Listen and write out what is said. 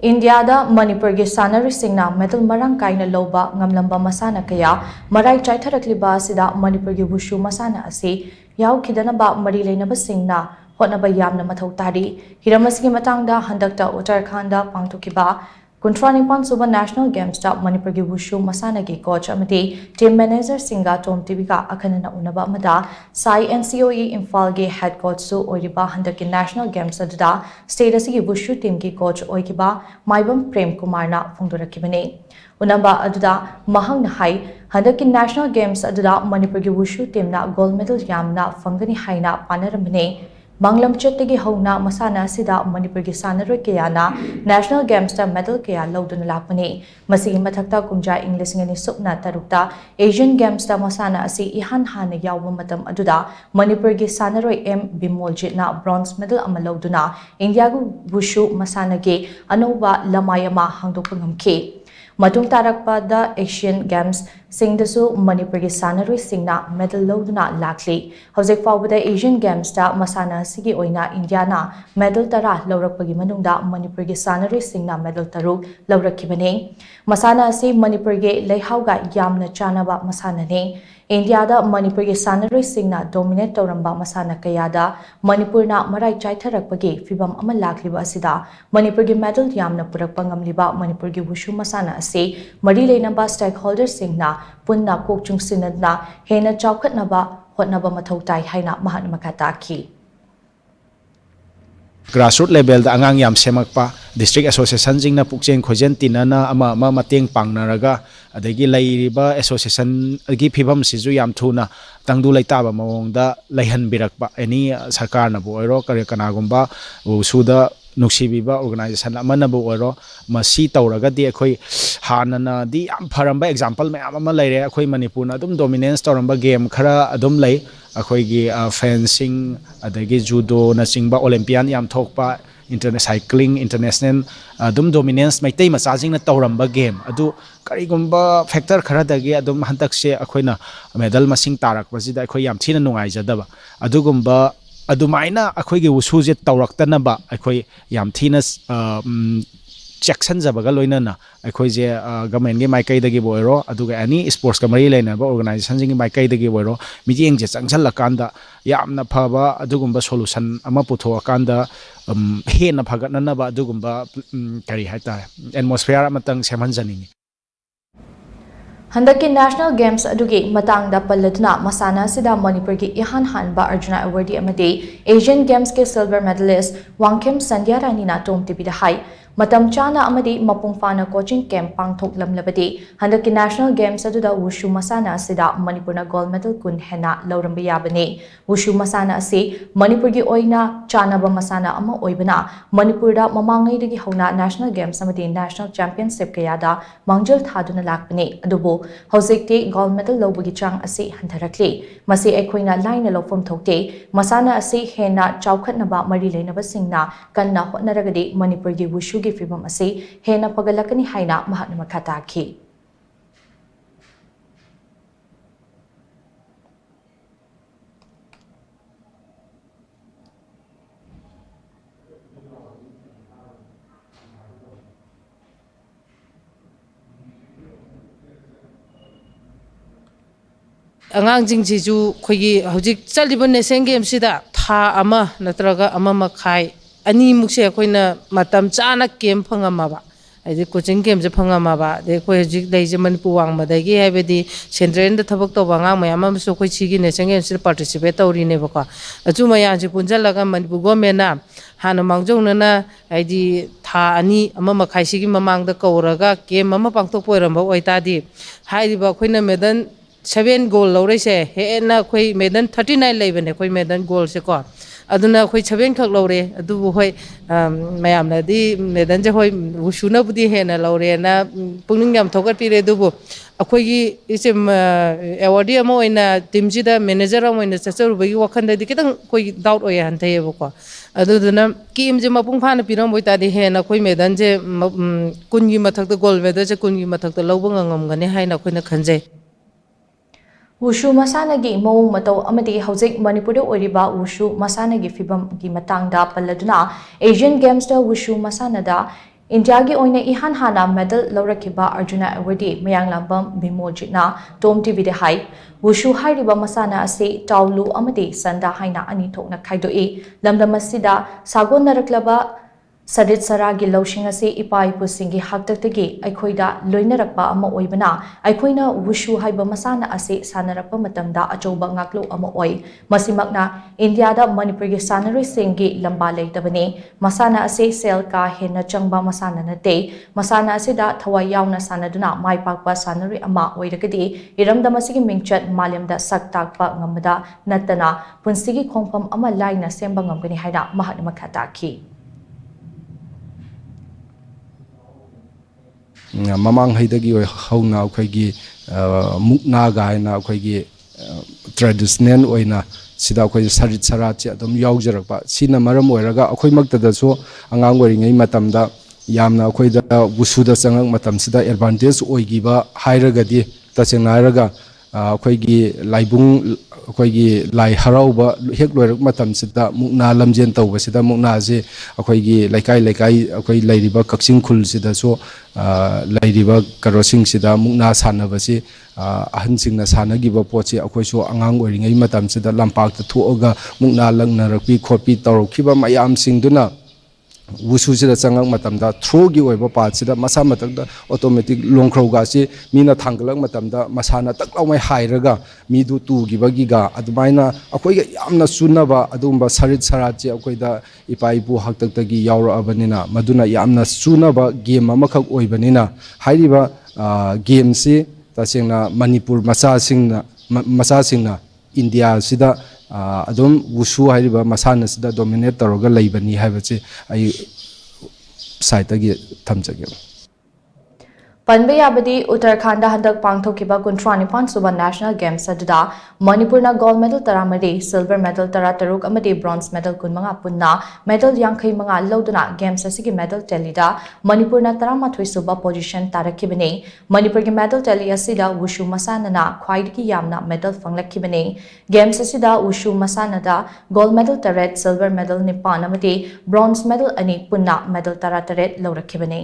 Indiada Manipur shannaroi singna medal Marang Kaina Louba Ngamlamba Masana kaya Marai Chaitharaklibasida Manipur Wushu Masana asi Yaokhidanaba leinaba singna hotnaba yamna mathou tari hiramasigi matangda handakta Uttarakhanda pangthokiba Kuntranipan Suba National Games ta Manipur Wushu Masana gi coach amati team manager singa TOMTV ka akhanana unaba amada Sai NCOE Imphal ge head coach su oiriba handaki National Games adada state asigi Wushu team gi coach oikiba Maibam Prem Kumar na phongdorakibani unaba adada mahangna hai handaki National Games adada Manipur Wushu team na gold medal yamna phangani haina panaramane Manglam Chettagi Hona Masana asida Manipur shannaroi kayana National Games ta medal kaya lauduna lakmani masigi mathakta kumja Englishingani supna tarukta Asian Games ta Masana asi ihan hana yawba matam aduda Manipur shannaroi M Bimoljit na bronze medal ama lauduna India gu Wushu Masana ge anoba lamayama hangdokpa ngamki Matung tarakpada Asian Games singdasu Manipur shannaroi singna medal lauduna lakli hojek fawbada Asian Games ta Masana sigi oina India na medal tara laurakpagi manungda Manipur shannaroi singna medal taruk laurakibane Masana asi Manipur ge leihauga yamna chanaba masana ne India da Manipur shannaroi singna dominate toramba masana kayada Manipur na Marai chaitharakpagi fibam ama lakliba asida Manipur ge medal yamna purakpa ngamliba Manipur ge Wushu Masana asi mari leinaba stakeholders singna punna kokchung sinadna hena chaukhatnaba hotnaba mathou tai haina mahana makataki Grassroots level da angang yam semakpa district association jingna pukchen khojen tinana ama mateng pangnaraga adagi lairiba association agi phibam sizu yam thuna tangdu laitaba mawongda laihan birakpa any sarkar na bo oiro kanagumba usuda nuksibiba organization amana bo oiro masi tawraga di akhoi hanana di yam pharamba example mayam ama laire akhoi Manipur na adum dominance tawramba game khara adum lai akhoi fencing adagi judo na chingba Olympian yam thokpa cycling international adum dominance maitai machajing na tawramba game adu karigumba factor khara dagi adum hantakse akhoina medal masing tarak basida akhoi yam thina nungai jadaba adugumba adumaina akhoi gi Wushu je tawraktanaba akhoi yam thina Jackson Zabaga loinana akhoi je government ge maikai dagi boiro aduga any sports kamari leinaba organization jing maikai dagi boiro mijeng je changchal lakanda yamna phaba adugumba solution ama putho akanda hena phagatnanaba adugumba kari haita atmosphere amatang semanjani Handaki National Games adugi matangda palladuna Masana sida Manipur gi ihan hanba Arjuna awardee amadi Asian Games ke silver medalist Wangkem Sandyarani na TOMTV da hai matam chana amadi mapung fana coaching camp pangthok lamlabadi handaki National Games aduda Wushu Masana sida Manipur na gold medal kun hena lauramba yabani Wushu Masana asi Manipur gi oina chana ba masana ama oibana Manipur da mamangai dagi hona National Games amadi National Championship kayada mangjal thaduna lakbani adubo hojekti gold medal lobagi chang asi hantarakli masi ekhoina laina lofom thokte masana asi hena chaukhatnaba mari leinaba singna kanna hotnaragadi Manipur gi Wushu gi fibam asi hena pagalakani haina mahana makataki Angang jingju khogi hojik chaliba nation game sida tha ama natraga ama makhai ani mukse khoina matam chana game phangama ba ai coaching game je phangama ba de khoi hojik leije Manipur wang madagi haibedi central da thabak to banga mayam am so khoi chigi nation game sida participate tawri ne ba ko aju maya ji punjalaga Manipur government na hana mangjong na aidi tha ani ama makhai sigi mamang da kauraga game ama pangtok poiramba oitadi hairiba khoina medan 7 goal laurese hena khoi medan 39 leibane khoi medan goal se ko aduna khoi 7 khak laure adu hoi mayam na di medan je hoi Wushu na budi hena laure na pungning yam thokat pire dubu akhoi gi isem awardee amo ina team ji da manager amo ina chacharu bagi wakhan da di kitang khoi doubt oya han thai ko aduna kim je mapung phana piram boi ta di hena khoi medan je kungi mathak da gold medal je kungi mathak da lobang ngam gane haina khoi na khanje Wushu Masana gi mawung matau amadi hojik Manipur oriba Wushu Masana gi fibam gi matangda palladuna Asian Games da Wushu Masana da Indiagi oina ihan hana medal laurakhiba Arjuna awardee Mayanglambam Bimojitna TOMTV de hai Wushu hairiba masana ase taulu amade sanda haina ani thokna khaidoi lamdamasida sagonaraklaba Sadit Saragi Loshing ase ipai pusingi haktaktagi aikhoida loinarakpa ama oibana aikhoina Wushu haiba masana ase sanarapa matamda achoba ngaklo ama oi masimakna Indiada Manipuri shannaroi singi lamba leitabani masana ase sel ka hena changba masana nate masana asida thawai yauna sanaduna maipakpa shannaroi ama oiragadi iramdamasigi mingchat malemda saktakpa ngamada natana punsigi khongpham ama laina semba ngamgani haina mahatna makhata ki Mamang haidagi hauna akhoi mukna gaina akhoi traditional oina sida akhoi sarit sarat adum yaujrakpa sina maram oiraga akhoi maktada so angang oringai matamda yamna akhoi da Wushu da changang matam sida advantage oigiba hairagadi tasengna hairaga akhoi laibung akhoi lai harauba hek loirak matam sida mukna lamjen tawba sida mukna je akhoi laikai laikai akhoi lairiba kaksing khul sida so lairiba karosing sida mukna sanabasi ahansingna sanagiba pochi akhoi so angang oringai matam sida lampak ta thuoga mukna langnarakpi khopi tawrokhiba mayam singduna Wushu sida changang matamda throgi oiba part sida masa matakda automatic longkhrauga si mina thanglang matamda masana taklawmai hairaga midu tugiba giga adumaina akhoi yamna sunaba adumba sarit sarat je akhoi da ipai bu haktaktagi yaura abanina maduna yamna sunaba game amakhak oibanina hairiba game si tasengna Manipur masasingna India sida adum Wushu hairiba masana sida dominate toroga leibani haibachi ai site agi thamjage Panbe Yabadi Uttarakhanda Handak Pangthokiba Kuntranipan Suba National Games Adda Manipurna gold medal taramari silver medal tarataruk amadi bronze medal kunmanga punna medal yangkhai manga loduna games asigi medal telida Manipurna taramathoi suba position tarakhibani Manipurgi medal teli asida Wushu masana na khwaidiki yamna medal fanglakibani games asida Wushu masana da gold medal taret silver medal nipan amadi bronze medal ani punna medal tarataret lawrakhibani